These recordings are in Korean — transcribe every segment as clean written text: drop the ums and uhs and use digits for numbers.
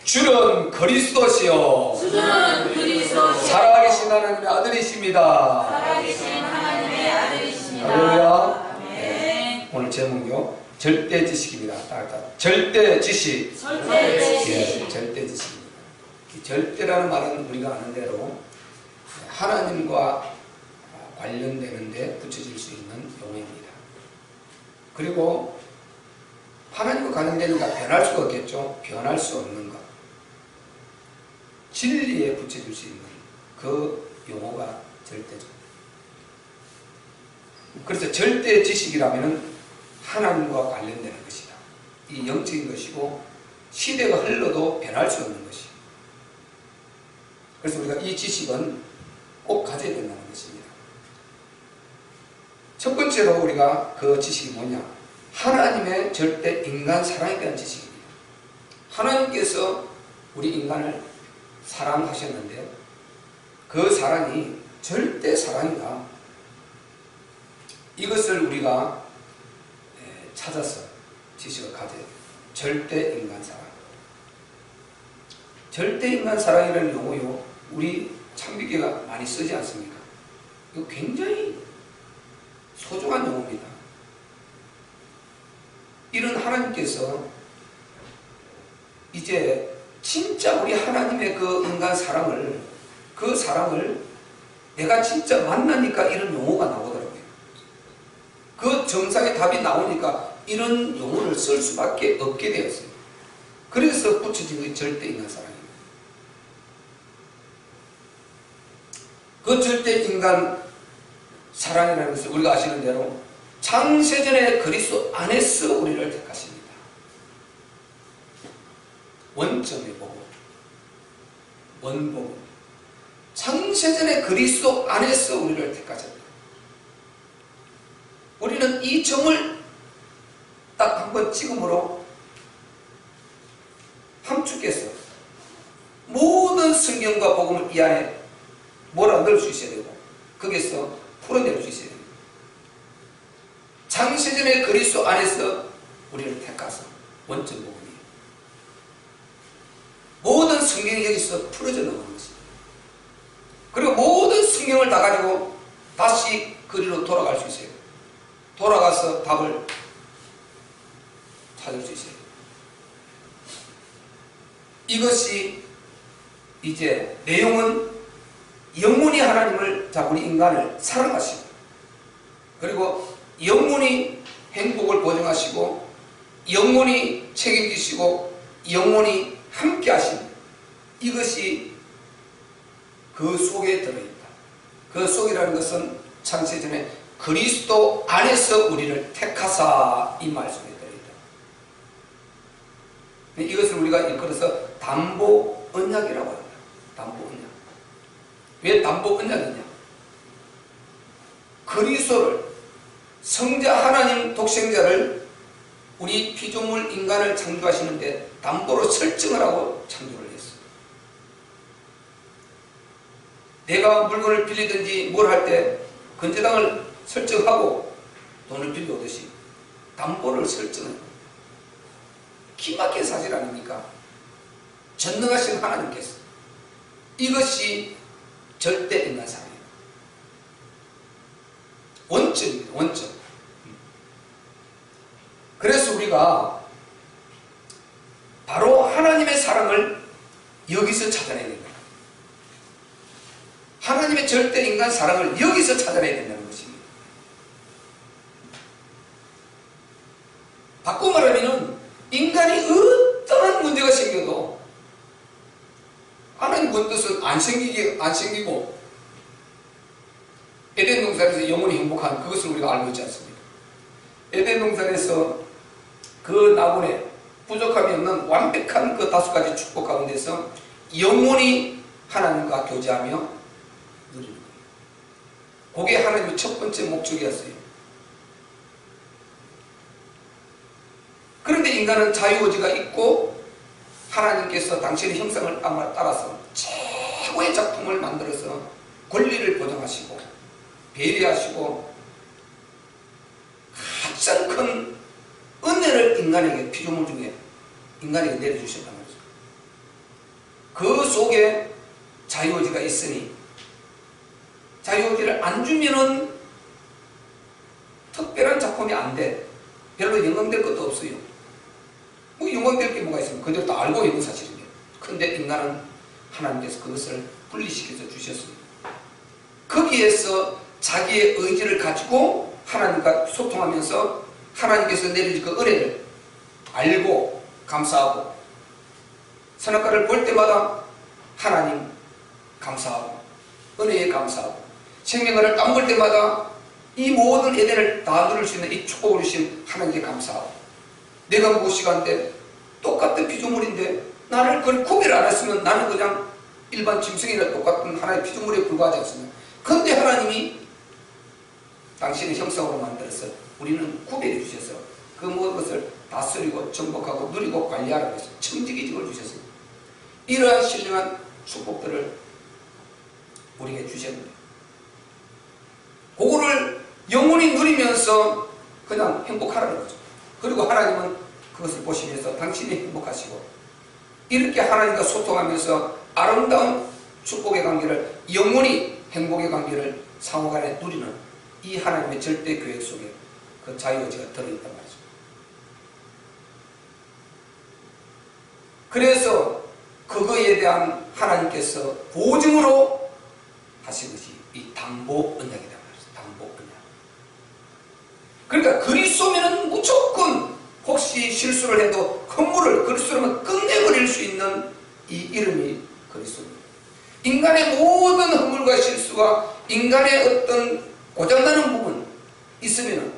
주는 그리스도시요 주는 그리스도시요 살아계신 하나님의 아들이십니다. 살아계신 하나님의 아들이십니다. 할렐루야. 네. 오늘 제목요 절대 지식입니다. 절대 지식. 절대 지식. 예, 절대 지식입니다. 이 절대라는 말은 우리가 아는 대로 하나님과 관련되는데 붙여질 수 있는 용어입니다. 그리고 하나님과 관련되는 것 변할 수가 없겠죠. 변할 수 없는 것. 진리에 붙여질 수 있는 그 용어가 절대죠. 그래서 절대 지식이라면 하나님과 관련되는 것이다. 이 영적인 것이고 시대가 흘러도 변할 수 없는 것이다. 그래서 우리가 이 지식은 꼭 가져야 된다는 것입니다. 첫 번째로 우리가 그 지식이 뭐냐? 하나님의 절대 인간 사랑에 대한 지식입니다. 하나님께서 우리 인간을 사랑하셨는데 그 사랑이 절대 사랑이다. 이것을 우리가 찾아서 지식을 가져야 돼요. 절대 인간 사랑. 절대 인간 사랑이라는 용어요. 우리 창비계가 많이 쓰지 않습니까? 이거 굉장히 소중한 용어입니다. 이런 하나님께서 이제 진짜 우리 하나님의 그 인간 사랑을, 그 사랑을 내가 진짜 만나니까 이런 용어가 나오더라고요. 그 정상의 답이 나오니까 이런 용어를 쓸 수밖에 없게 되었어요. 그래서 붙여진 게 절대 인간 사랑입니다. 그 절대 인간 사랑이라는 것을 우리가 아시는 대로 창세전에 그리스도 안에서 우리를 택하십니다. 원점의 복음, 원복음. 창세전에 그리스도 안에서 우리를 택하셨다. 우리는 이 점을 딱 한번 찍음으로 함축해서 모든 성경과 복음을 이 안에 몰아넣을 수 있어야 되고 거기서 풀어낼 수 있어야 됩니다. 창세전에 그리스도 안에서 우리를 택하사 원점 복음이에요. 모든 성경이 여기서 풀어져 나오는 것입니다. 그리고 모든 성경을 다 가지고 다시 그리로 돌아갈 수 있어요. 돌아가서 답을 찾을 수 있어요. 이것이 이제 내용은 영원히 하나님을, 자, 우리 인간을 사랑하시고, 그리고 영원히 행복을 보증하시고, 영원히 책임지시고, 영원히 함께 하십니다. 이것이 그 속에 들어있다. 그 속이라는 것은 창세전에 그리스도 안에서 우리를 택하사 이 말 속에 들어있다. 이것을 우리가 일컬어서 담보 언약이라고 합니다. 담보 언약. 왜 담보 언약이냐? 그리스도를, 성자 하나님 독생자를 우리 피조물 인간을 창조하시는데 담보로 설정을 하고 창조를 했어요. 내가 물건을 빌리든지 뭘 할 때 건재당을 설정하고 돈을 빌려오듯이 담보를 설정해요. 기막힌 사실 아닙니까? 전능하신 하나님께서. 이것이 절대 인간 사랑이에요. 원점입니다. 원점. 그래서 우리가 바로 하나님의 사랑을 여기서 찾아내야 된다. 하나님의 절대 인간 사랑을 여기서 찾아내야 된다는 것입니다. 바꿔 말하면 인간이 어떠한 문제가 생겨도 하나님 본 뜻은 안 생기고 에덴 동산에서 영원히 행복한 그것을 우리가 알고 있지 않습니까? 에덴 동산에서 그 나무에 부족함이 없는 완벽한 그 5가지 축복 가운데서 영원히 하나님과 교제하며 누리는 거예요. 그게 하나님의 첫 번째 목적이었어요. 그런데 인간은 자유의지가 있고 하나님께서 당신의 형상을 따라서 최고의 작품을 만들어서 권리를 보장하시고 배려하시고 가장 큰 은혜를 인간에게, 피조물 중에 인간에게 내려주셨단 말이죠. 그 속에 자유의지가 있으니 자유의지를 안 주면은 특별한 작품이 안 돼. 별로 영광될 것도 없어요. 뭐 영광될 게 뭐가 있습니까? 그대로 다 알고 있는 사실인데. 근데 인간은 하나님께서 그것을 분리시켜서 주셨습니다. 거기에서 자기의 의지를 가지고 하나님과 소통하면서 하나님께서 내려진 그 은혜를 알고 감사하고, 선악과를 볼 때마다 하나님 감사하고 은혜에 감사하고, 생명과를 까먹을 때마다 이 모든 에덴을 다 누릴 수 있는 이 축복을 주신 하나님께 감사하고, 내가 무엇이간데 똑같은 피조물인데 나를 그걸 구별 안 했으면 나는 그냥 일반 짐승이나 똑같은 하나의 피조물에 불과하지 않습니까? 그런데 하나님이 당신의 형상으로 만들어서 우리는 구별해 주셔서 그 모든 것을 다스리고 정복하고 누리고 관리하라고 해서 청지기직을 주셨습니다. 이러한 신령한 축복들을 우리에게 주셨는데, 그거를 영원히 누리면서 그냥 행복하라는 거죠. 그리고 하나님은 그것을 보시면서 당신이 행복하시고, 이렇게 하나님과 소통하면서 아름다운 축복의 관계를, 영원히 행복의 관계를 상호간에 누리는 이 하나님의 절대 계획 속에 그 자유의지가 들어있단 말이죠. 그래서 그거에 대한 하나님께서 보증으로 하신 것이 이 담보 언약이란 말이죠. 담보 언약. 그러니까 그리스도면은 무조건 혹시 실수를 해도 허물을 그리스도라면 끝내버릴 수 있는 이 이름이 그리스도입니다. 인간의 모든 허물과 실수가, 인간의 어떤 고장나는 부분 있으면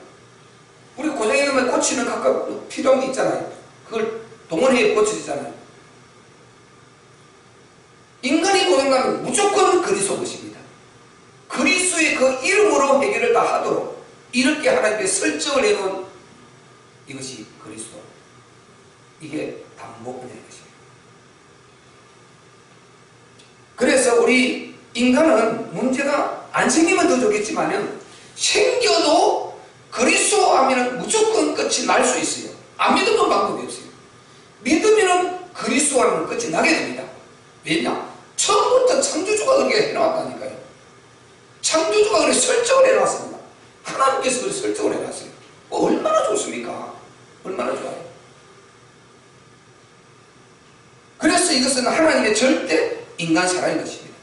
우리 고장이 나면 고치는 각각 필요한 게 있잖아요. 그걸 동원해야 고쳐지잖아요. 인간이 고장나면 무조건 그리스도 것입니다. 그리스도의 그 이름으로 해결을 다 하도록 이렇게 하나님께 설정을 해놓은 이것이 그리스도. 이게 담보 언약인 것입니다. 그래서 우리 인간은 문제가 안 생기면 더 좋겠지만은 생겨도 그리스도 하면은 무조건 끝이 날 수 있어요. 안 믿으면 방법이 없어요. 믿으면은 그리스도 하면 끝이 나게 됩니다. 왜냐? 처음부터 창조주가 그렇게 해놨다니까요. 창조주가 그렇게 설정을 해놨습니다. 하나님께서 그렇게 설정을 해놨어요. 뭐 얼마나 좋습니까? 얼마나 좋아요. 그래서 이것은 하나님의 절대 인간 사랑인 것입니다.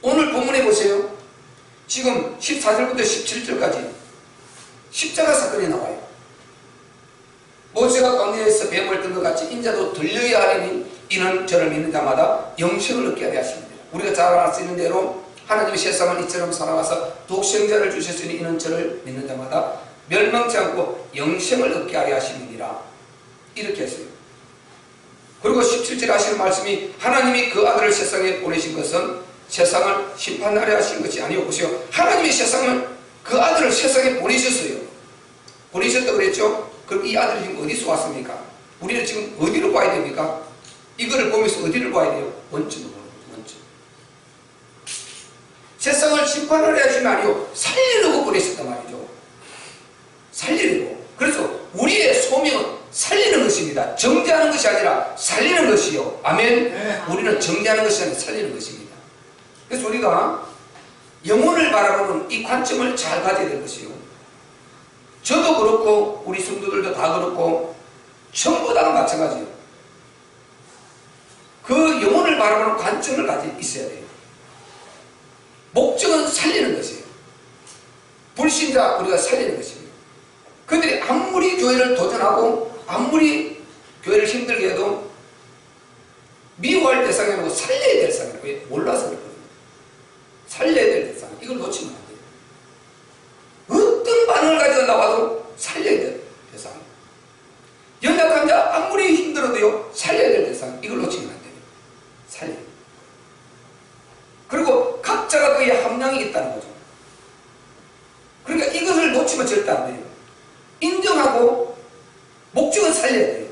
오늘 본문에 보세요. 지금 14절부터 17절까지 십자가 사건이 나와요. 모세가 광야에서 뱀을 뜬 것 같이 인자도 들려야 하리니 이는 저를 믿는 자마다 영생을 얻게 하려 하십니다. 우리가 잘 알 수 있는 대로 하나님이 세상을 이처럼 사랑하사 독생자를 주셨으니 이는 저를 믿는 자마다 멸망치 않고 영생을 얻게 하려 하심이니라. 이렇게 했어요. 그리고 17절에 하시는 말씀이 하나님이 그 아들을 세상에 보내신 것은 세상을 심판하려 하신 것이 아니오. 보세요. 하나님이 그 아들을 세상에 보내셨어요. 보내셨다고 그랬죠? 그럼 이 아들이 지금 어디서 왔습니까? 우리는 지금 어디로 봐야 됩니까? 이거를 보면서 어디를 봐야 돼요? 원점을 보는 거죠. 원점. 세상을 심판하려 하신 게 아니오. 살리려고 보내셨단 말이죠. 살리려고. 그래서 우리의 소명은 살리는 것입니다. 정죄하는 것이 아니라 살리는 것이요. 아멘. 네. 우리는 정죄하는 것이 아니라 살리는 것입니다. 그래서 우리가 영혼을 바라보는 이 관점을 잘 가져야 될 것이요. 저도 그렇고 우리 성도들도 다 그렇고 전부 다 마찬가지예요. 그 영혼을 바라보는 관점을 가지고 있어야 돼요. 목적은 살리는 것이에요. 불신자 우리가 살리는 것입니다. 그들이 아무리 교회를 도전하고 아무리 교회를 힘들게 해도 미워할 대상이 아니고 살려야 될 대상이에요. 왜? 몰라서 그렇거든요. 살려야 될 대상. 이걸 놓치면 안 돼요. 어떤 반응을 가지고 나와도 살려야 될 대상. 연약한 자 아무리 힘들어도요 살려야 될 대상. 이걸 놓치면 안 돼요. 살려. 그리고 각자가 그의 함량이 있다는 거죠. 그러니까 이것을 놓치면 절대 안 돼요. 인정하고 목적은 살려야 돼요.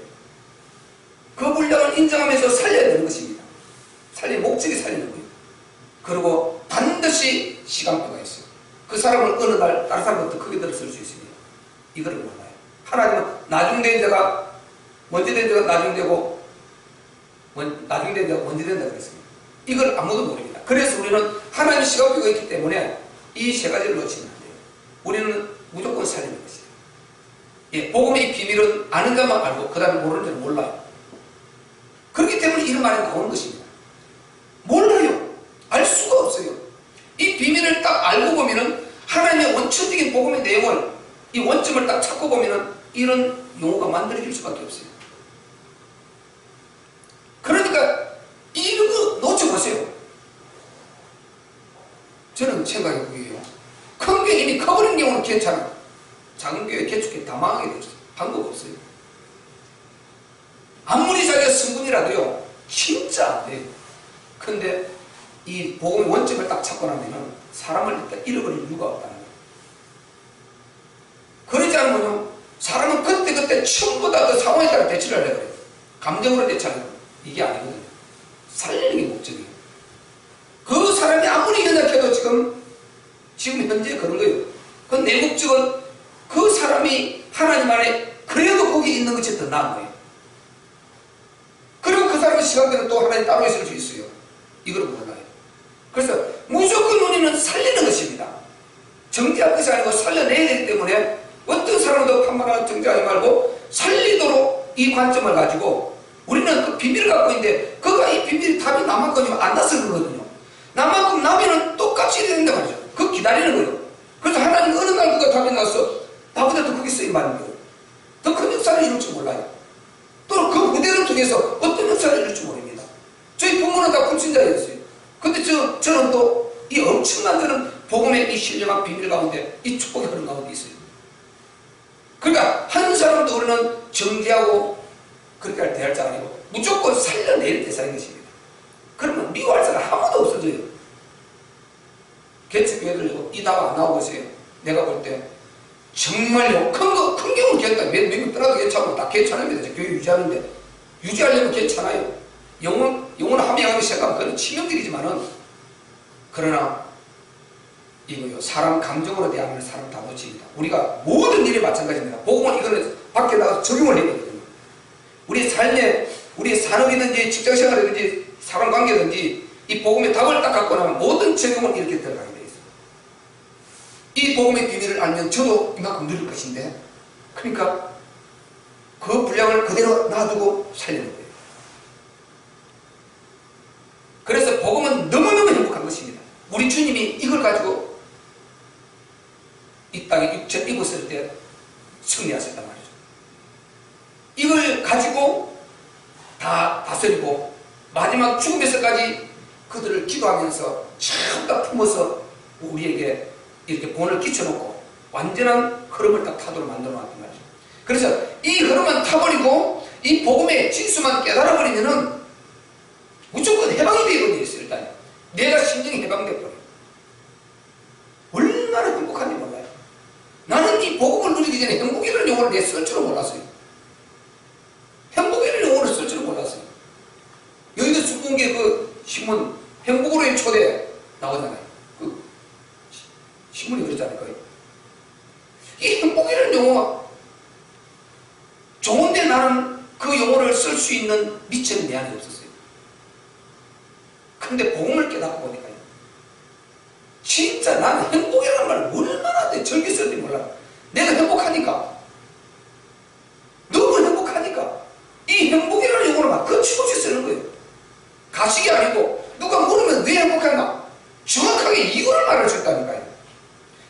그 분량을 인정하면서 살려야 되는 것입니다. 목적이 살리는 거예요. 그리고 반드시 시간표가 있어요. 그 사람을 어느 날 다른 사람부터 크게 들었을 수 있습니다. 이거를 몰라요. 하나님은 나중된 자가 먼저 된 자가 나중되고 나중에 된다, 언제 된다 그랬습니다. 이걸 아무도 모릅니다. 그래서 우리는 하나님의 시각표가 있기 때문에 이 세 가지를 놓치면 안 돼요. 우리는 무조건 살리는 것이에요. 예, 복음의 비밀은 아는 자만 알고 그 다음에 모르는 자는 몰라요. 그렇기 때문에 이런 말이 나오는 것입니다. 몰라요. 알 수가 없어요. 이 비밀을 딱 알고 보면은 하나님의 원천적인 복음의 내용을, 이 원점을 딱 찾고 보면은 이런 용어가 만들어질 수밖에 없어요. 그러니까 이런 거 놓쳐보세요. 저는 생각해 보기에요. 큰 교회 이미 커버린 경우는 괜찮아요. 작은 교회 개축해 다 망하게 되죠. 방법 없어요. 아무리 자기가 성분이라도요, 진짜 안 돼요. 근데 이 복음의 원점을 딱 찾고 나면은 사람을 일단 잃어버릴 이유가 없다는 거예요. 그러지 않으면 사람은 그때그때 전부 다 그 상황에 따라 대처를 하려고 그래요. 감정으로 대처하는 거예요. 이게 아니거든요. 살리는 게 목적이에요. 그 사람이 아무리 연약해도 지금 현재 그런 거예요. 그 내 목적은 그 사람이 하나님 안에 그래도 거기 있는 것이 더 나은 거예요. 그리고 그 사람의 시간대는 또 하나님 따로 있을 수 있어요. 이걸 몰라요. 그래서 무조건 우리는 살리는 것입니다. 정죄할 것이 아니고 살려내야 되기 때문에 어떤 사람도 판단하고 정죄하지 말고 살리도록 이 관점을 가지고 우리는 그 비밀을 갖고 있는데 그가 이 비밀이 답이 나만큼이면 안 나서 그러거든요. 나만큼 나면은 똑같이 해야 된단 말이죠. 그거 기다리는 거예요. 그래서 하나님 어느 날 그가 답이 나서 나보다 더 크게 쓰임 받는 거예요. 더 큰 역사를 이룰 줄 몰라요. 또 그 무대를 통해서 어떤 역사를 이룰 줄 모릅니다. 저희 부모는 다 불신자였어요. 근데 저는 또 이 엄청난 저는 복음의 이 신령한 비밀 가운데 이 축복의 흐름 가운데 있어요. 그러니까 한 사람도 우리는 정죄하고 그렇게 대할 자 아니고 무조건 살려낼 대상인 것입니다. 그러면 미워할 사람 아무도 없어져요. 개척교회들 이 답 안 나오고 있어요. 내가 볼 때 정말요 큰 경우는 괜찮다. 몇 명 떠나도 괜찮고 다 괜찮습니다. 교회 유지하는데 유지하려면 괜찮아요. 영혼 함양하기 시작하면 그건 치명적이지만은 그러나 이거요 사람 감정으로 대하면 사람 다 놓칩니다. 우리가 모든 일에 마찬가지입니다. 복음은 이거는 밖에 나가서 적용을 해야 되거든요. 우리 삶에 우리 산업이든지 직장생활이든지 사람관계든지 이 복음의 답을 딱 갖고 나면 모든 적용은 이렇게 들어가게 돼 있어요. 이 복음의 비밀을 알면 저도 이만큼 누릴 것인데 그러니까 그 분량을 그대로 놔두고 살리는 거예요. 그래서 복음은 너무너무 행복한 것입니다. 우리 주님이 이걸 가지고 이 땅에 육체 입었을 때 승리하셨단 말이죠. 이걸 가지고 다 다스리고 마지막 죽음에서까지 그들을 기도하면서 전부 다 품어서 우리에게 이렇게 본을 끼쳐놓고 완전한 흐름을 딱 타도록 만들어 놨단 말이죠. 그래서 이 흐름만 타버리고 이 복음의 진수만 깨달아버리면은 무조건 해방이 되어버려 있어요. 일단 내가 심정이 해방되어버려요. 얼마나 행복한지 몰라요. 나는 이 복음을 누리기 전에 행복이라는 용어를 내 쓸 줄은 몰랐어요. 행복이라는 용어를 쓸 줄은 몰랐어요. 여기도 수공계 그 신문 행복으로의 초대 나오잖아요. 그 신문이 그러지 않을까요? 이 행복이라는 용어가 좋은데 나는 그 용어를 쓸 수 있는 미천이 내 안에 없었어요. 근데 복음을 깨닫고 보니까요. 진짜 나는 행복이라는 말을 얼마나 절개 썼는지 몰라. 내가 행복하니까. 너무 행복하니까. 이 행복이라는 용어를 막 거침없이 쓰는 거예요. 가식이 아니고 누가 물으면 왜 행복한가? 정확하게 이유를 말할 수 있다니까요.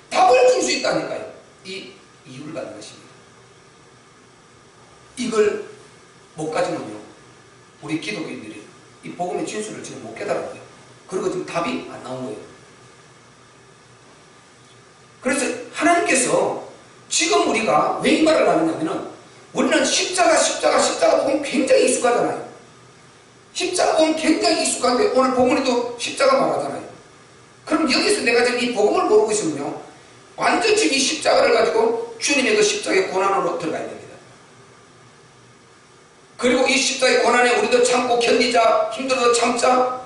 답을 줄 수 있다니까요. 이 이유를 갖는 것입니다. 이걸 못 가지면요. 우리 기독교인들이 이 복음의 진수를 지금 못 깨달았고요. 그리고 지금 답이 안 나온 거예요. 그래서 하나님께서 지금 우리가 왜 이 말을 하느냐면은 우리는 십자가 보면 굉장히 익숙하잖아요. 십자가 보면 굉장히 익숙한데 오늘 복음에도 십자가 말하잖아요. 그럼 여기서 내가 지금 이 복음을 모르고 있으면요. 완전 지금 이 십자가를 가지고 주님의 그 십자가의 고난으로 들어가야 됩니다. 그리고 이 십자가의 고난에 우리도 참고 견디자, 힘들어도 참자,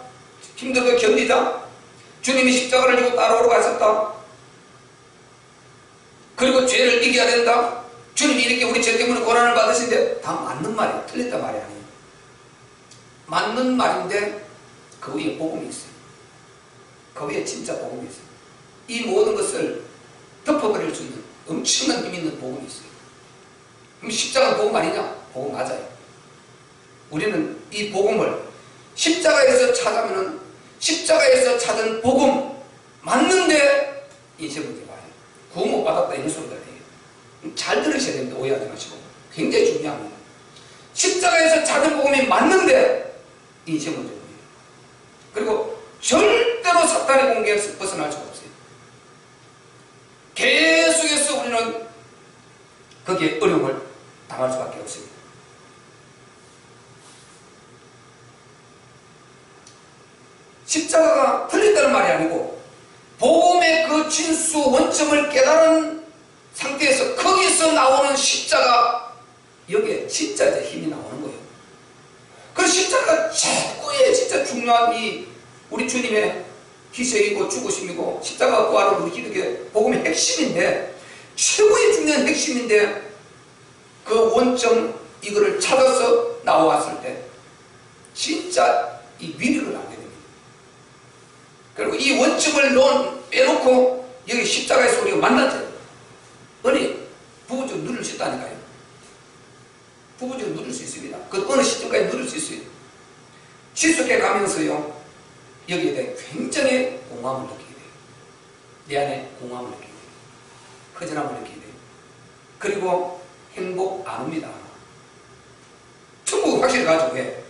힘들어도 견디자. 주님이 십자가를 지고 따라오러 가셨다. 그리고 죄를 이겨야 된다. 주님이 이렇게 우리 죄 때문에 고난을 받으신데 다 맞는 말이에요. 틀렸단 말이 아니에요. 맞는 말인데 그 위에 복음이 있어요. 그 위에 진짜 복음이 있어요. 이 모든 것을 덮어버릴 수 있는 엄청난 힘 있는 복음이 있어요. 그럼 십자가는 복음 아니냐? 복음 맞아요. 우리는 이 복음을 십자가에서 찾으면은 십자가에서 찾은 복음 맞는데 이제 문제가 와요. 구원 못 받았다 이런 소리가 돼요. 잘 들으셔야 됩니다. 오해하지 마시고. 굉장히 중요합니다. 십자가에서 찾은 복음이 맞는데 이제 문제예요. 그리고 절대로 사탄의 공격에서 벗어날 수가 없어요. 계속해서 우리는 거기에 어려움을 당할 수밖에 없습니다. 십자가가 틀렸다는 말이 아니고 복음의 그 진수 원점을 깨달은 상태에서 거기서 나오는 십자가 여기에 진짜 이제 힘이 나오는 거예요. 그 십자가가 최고의 진짜 중요한 이 우리 주님의 희생이고 죽으심이고 십자가 구하는 우리 기독교의 복음의 핵심인데 최고의 중요한 핵심인데 그 원점 이거를 찾아서 나왔을 때 진짜 이 위력을 알게 됩니다. 그리고 이 원점을 빼놓고 여기 십자가에서 우리가 만났잖아요. 어디 부부적으로 누릴 수 있다니까요. 부부적으로 누릴 수 있습니다. 그 어느 시점까지 누릴 수 있어요. 지속해 가면서요 여기에 대해 굉장히 공감을 느끼게 돼요. 내 안에 공감을 느끼게 돼요. 허전함을 느끼게 돼요. 그리고 행복 안 옵니다. 천국은 확실히 가죠. 왜?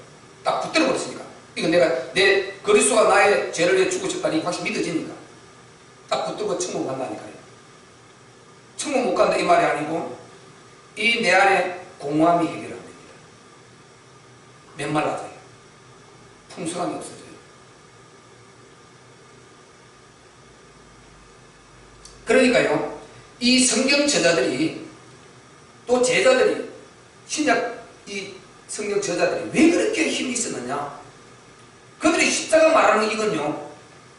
딱 붙들어 버렸으니까. 이거 내가 내 그리스도가 나의 죄를 위해 죽으셨다니 확실히 믿어지니까. 딱 붙들고 천국 간다니까요. 천국 못 간다 이 말이 아니고 이 내 안에 공허함이 해결 안 됩니다. 메말라져요. 풍성함이 없어져요. 그러니까요, 이 성경 저자들이 또 제자들이 신약 이 성경 저자들이 왜 그렇게 힘이 있었느냐? 그들이 십자가 말하는 이건요,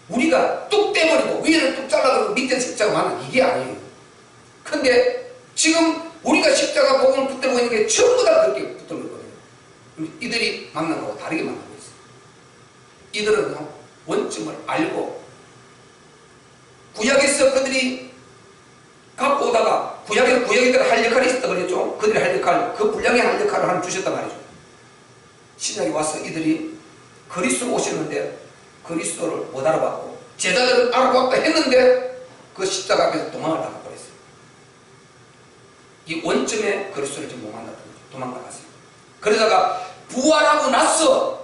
우리가 뚝 떼버리고 위에는 뚝 잘라버리고 밑에 십자가 말하는 이게 아니에요. 근데 지금 우리가 십자가 복음을 붙들고 있는 게 전부 다 그렇게 붙들고 있거든요. 이들이 만난 거하고 다르게 만나고 있어요. 이들은요, 원점을 알고 구약에서 그들이 갖고 오다가 구약에서 할 역할이 있었다 그랬죠. 그들이 할 역할, 그 분량의 할 역할을 하나 주셨단 말이죠. 신약에 와서 이들이 그리스도로 오셨는데 그리스도를 못 알아봤고 제자들은 알아봤다 했는데 그 십자가 앞에서 도망을 나가버렸어요. 이 원점에 그리스도를 지금 못 만났던 거죠. 도망나갔어요. 그러다가 부활하고 나서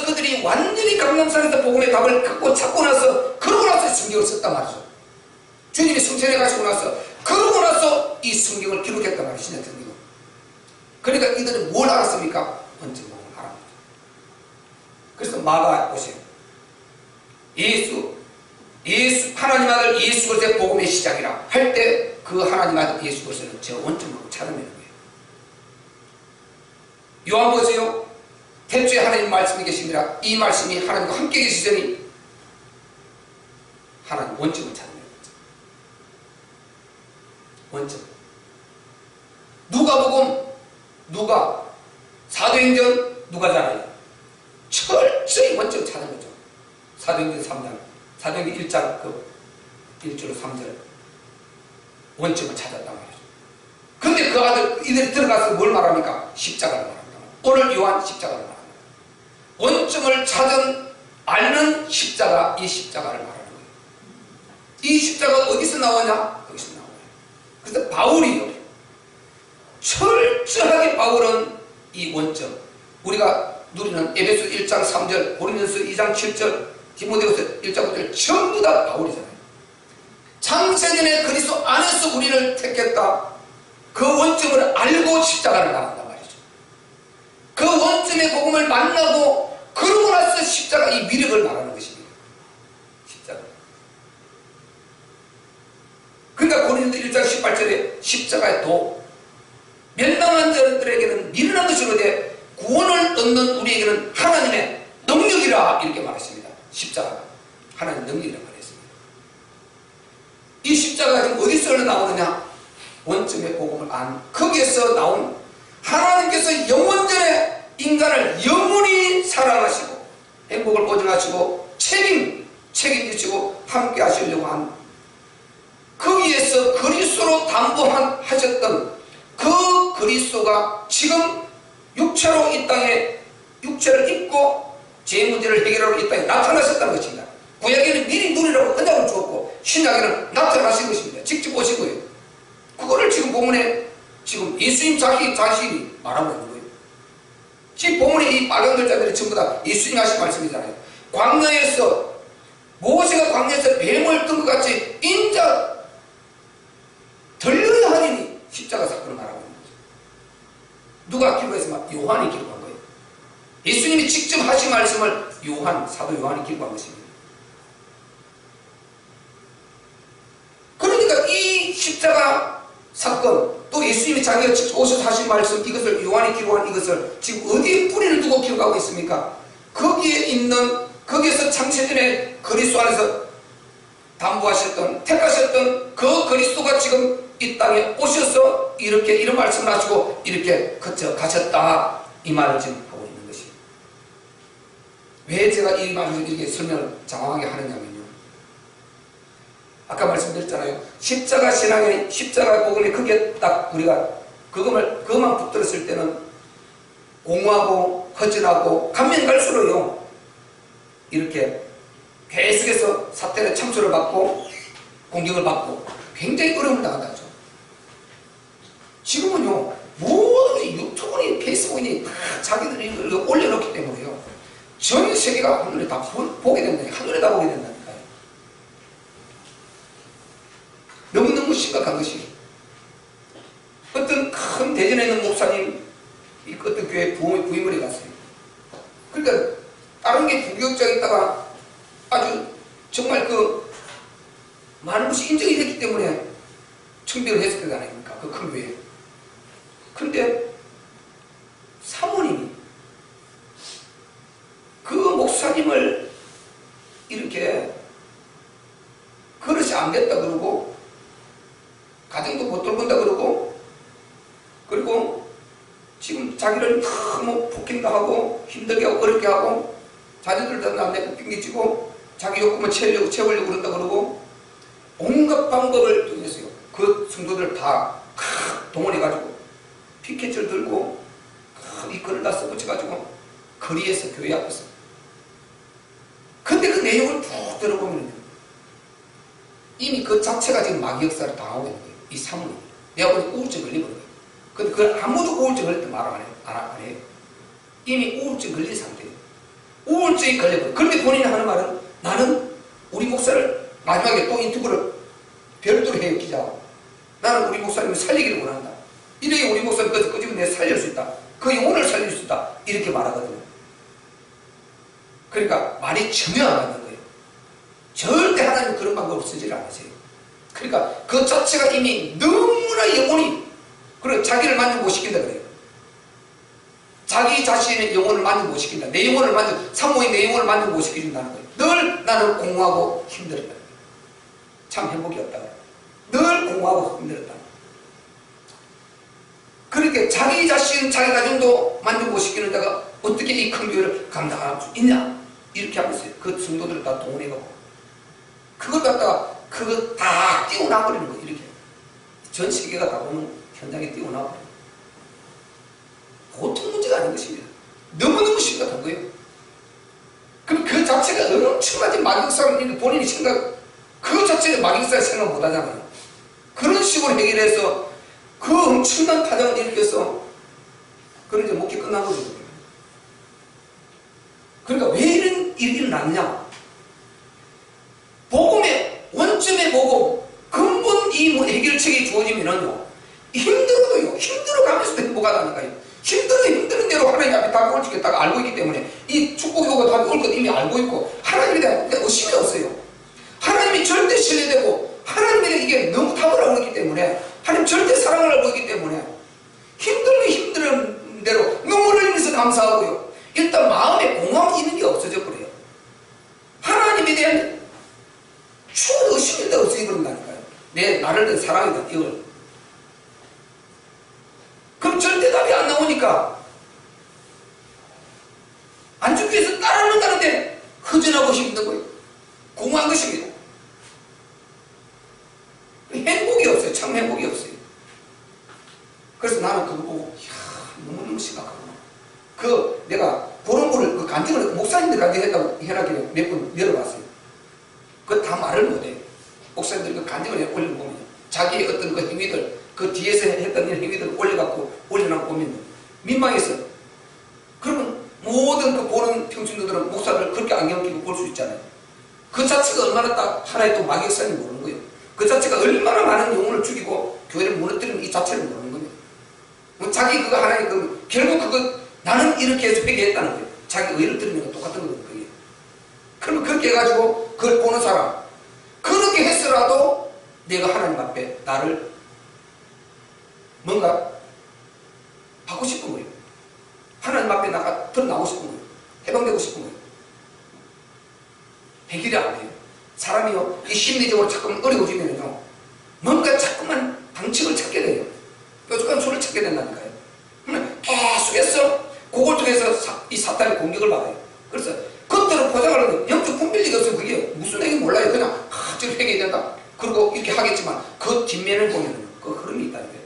그들이 완전히 감람산에서 복음의 답을 갖고 찾고 나서 그러고 나서 성경을 썼단 말이죠. 주님이 성천에 가시고 나서 그러고 나서 이 성경을 기록했단 말이죠. 신약 성경을. 그러니까 이들은 뭘 알았습니까? 원점 복음을 알았습니다. 그래서 마가 보세요. 예수 하나님 아들 예수 그리스도의 복음의 시작이라 할 때 그 하나님 아들 예수 그리스도는 저 원점으로 찾아내는 거예요. 요한 보세요. 태초에 하나님 말씀이 계시니라 이 말씀이 하나님과 함께 계시더니 하나님 원점을 찾아내는 거죠. 원점. 누가 사도행전 누가 잘해요? 철저히 원점 찾은 거죠. 사도행전 3장, 사도행전 1장 그 1절로 3절 원점을 찾았단 말이죠. 근데 그 아들 이들이 들어가서 뭘 말합니까? 십자가를 말합니다. 오늘 요한 십자가를 말합니다. 원점을 알는 십자가, 이 십자가를 말하는 거예요. 이 십자가 어디서 나오냐? 거기서 나와요. 그래서 바울이요. 철저하게 바울은 이 원점, 우리가 누리는 에베소 1장 3절, 고린도서 2장 7절, 디모데후서 1장 9절 전부 다 바울이잖아요. 창세전에 그리스도 안에서 우리를 택했다. 그 원점을 알고 십자가를 말한단 말이죠. 그 원점의 복음을 만나고 그러고 나서 십자가 이 위력을 말하는 것입니다. 십자가. 그러니까 고린도 1장 18절에 십자가의 도, 멸망한 자들에게는 미련한 것이로되 구원을 얻는 우리에게는 하나님의 능력이라 이렇게 말했습니다. 십자가가 하나님의 능력이라 말했습니다. 이 십자가가 지금 어디서 흘러나오느냐? 원점의 복음을 안 거기에서 나온 하나님께서 영원전에 인간을 행복을 보증하시고 책임지시고 함께 하시려고 한 거기에서 그리스도로 담보하셨던 그 그리스도가 지금 육체로 이 땅에 육체를 입고 제 문제를 해결하러 이 땅에 나타나셨다는 것입니다. 구약에는 미리 누리라고 언약을 주었고 신약에는 나타나신 것입니다. 직접 오신 거예요. 그거를 지금 본문에 지금 예수님 자신이 말하고 있는 거예요. 지금 본문에 이 빨간 글자들이 전부 다 예수님 하신 말씀이잖아요. 광야에서 모세가 광야에서 뱀을 뜬 것 같이 인자 들려야 하니 십자가 사건을 말하고 있는 거죠. 누가 기록했으면 요한이 기록한 거예요. 예수님이 직접 하신 말씀을 사도 요한이 기록한 것입니다. 그러니까 이 십자가 사건 또 예수님이 자기가 직접 오셔서 하신 말씀 이것을 요한이 기록한 이것을 지금 어디에 뿌리를 두고 기록하고 있습니까? 거기에서 창세전에 그리스도 안에서 담보하셨던 택하셨던 그 그리스도가 지금 이 땅에 오셔서 이렇게 이런 말씀을 하시고 이렇게 거쳐 가셨다 이 말을 지금 하고 있는 것입니다. 왜 제가 이 말을 이렇게 설명을 장황하게 하느냐면요, 아까 말씀드렸잖아요. 십자가 신앙에 십자가 복음에 그게 딱 우리가 그것만 붙들었을 때는 공허하고 허전하고 가면 갈수록요 이렇게 계속해서 사탄의 참소를 받고 공격을 받고 굉장히 어려움을 당한다죠. 지금은요 모든 유튜브니 페이스북이니 다 자기들이 이걸 올려놓기 때문에요 전 세계가 한눈에 다 보게 된다니까요. 한눈에 다 보게 된다니까요. 너무너무 심각한 것이 어떤 큰 대전에 있는 목사님 어떤 교회 부임을 해갔어요. 그러니까 다른 게 부교육장에 있다가 아주 정말 많은 것이 인정이 됐기 때문에 청비를 했을 거 아닙니까? 그 큰 교회에. 그런데 사모님이 그 목사님을 이렇게 그릇이 안 됐다 그러고 가정도 못 돌본다 그러고 그리고 지금 자기를 너무 폭행도 하고 힘들게 하고 어렵게 하고 자녀들도 남의 핑계치고 자기 욕구만 채우려고 그런다 그러고 온갖 방법을 통해서요 그 성도들 다 동원해가지고 피켓을 들고 이 글을 다 써붙여가지고 거리에서 교회 앞에서 근데 그 내용을 쭉 들어보면 이미 그 자체가 지금 마귀 역사를 당하고 있는 거예요. 이 사모님 내가 보니 우울증 걸리거든요. 근데 그걸 아무도 우울증 걸릴 때 말 안 해요. 이미 우울증 걸린 상태예요. 우울증이 걸려버려요. 그런데 본인이 하는 말은 나는 우리 목사를 마지막에 또 인터뷰를 별도로 해요. 기자하고 나는 우리 목사님을 살리기를 원한다. 이렇게 우리 목사님 끄집어 내 살릴 수 있다. 그 영혼을 살릴 수 있다. 이렇게 말하거든요. 그러니까 말이 전혀 안 맞는 거예요. 절대 하나님 그런 방법을 쓰지를 않으세요. 그러니까 그 자체가 이미 너무나 영혼이 그리고 자기를 만족 못 시킨다 그래요. 자기 자신의 영혼을 만족 못 시킨다. 내 영혼을 산모인 내 영혼을 만족 못 시켜준다는 거예요. 늘 나는 공허하고 힘들었다. 참 행복이 없다. 늘 공허하고 힘들었다. 그렇게 자기 자신, 자기 가정도 만족 못 시키는 자가 어떻게 이 큰 교회를 감당할 수 있냐? 이렇게 하고 있어요. 그 성도들을 다 동원해가고. 그걸 갖다가, 그거 다 띄워놔버리는 거예요. 이렇게. 전 세계가 다 보는 현장에 띄워놔버려요. 보통 문제가 아닌 것입니다. 너무너무 심각한 거예요. 그럼 그 자체가 엄청나게 마귀역사를 본인이 그 자체가 마귀역사를 생각 못 하잖아요. 그런 식으로 해결해서 그 엄청난 파장을 일으켜서 그런 이제 목회 끝난 거거든요. 그러니까 왜 이런 일이 일어났냐? 복음의 원점에 보고 근본 이 해결책이 주어지면은요, 힘들어가면서도 행복하다니까요. 힘드는 대로 하나님 앞에 답이 올 수 있다고 알고 있기 때문에 이 축복효가 답이 올 것 이미 알고 있고 하나님에 대한 의심이 없어요. 하나님이 절대 신뢰되고 하나님에 대해 이게 너무 답을 알고 있기 때문에 하나님 절대 사랑을 알고 있기 때문에 힘든 대로 눈물을 흘리면서 감사하고요. 일단 마음에 공허함이 있는 게 없어져 버려요. 하나님에 대한 추운 의심이 없어져 버린다니까요. 나를 대한 사랑이다 이걸. 그럼 절대 답이 안 나오니까 안 죽기 위해서 따라한다는데 허전하고 힘든 거예요. 공허한 것입니다. 행복이 없어요. 참 행복이 없어요. 그래서 나는 그거 보고 너무너무 심각하구나. 내가 그런 거를 간증을 목사님들 간증했다고 해놨기를 몇 번 열어봤어요. 그거 다 말을 못해요. 목사님들 그 간증을 올려보면 자기의 어떤 그 행위들, 그 뒤에서 했던 행위들을 올려놓고 보면 민망해서. 그러면 모든 그 보는 평신도들은 목사를 그렇게 안경 끼고 볼 수 있잖아요. 그 자체가 얼마나 딱 하나의 또 마귀역사인지 모르는 거예요. 그 자체가 얼마나 많은 영혼을 죽이고 교회를 무너뜨리는 이 자체를 모르는 거예요. 자기 그거 하나의 결국 그거 나는 이렇게 해서 회개했다는 거예요. 자기 의를 들으는 거 똑같은 거예요. 그러면 그렇게 해가지고 그걸 보는 사람, 그렇게 했더라도 내가 하나님 앞에 나를 뭔가 받고 싶은 거예요. 하나님 앞에 드러나고 싶은 거예요. 해방되고 싶은 거예요. 해결이 안 돼요. 사람이요, 이 심리적으로 자꾸만 어려워지면요, 뭔가 자꾸만 방식을 찾게 돼요. 뾰족한 수를 찾게 된다니까요. 계속해서 그걸 통해서 이 사탄의 공격을 받아요. 그래서 겉으로 포장하려면 영적 분별력이 없으면 그게 무슨 얘기 몰라요. 그냥 지금 회개해야 된다. 그리고 이렇게 하겠지만 그 뒷면을 보면 그 흐름이 있다는 거예요.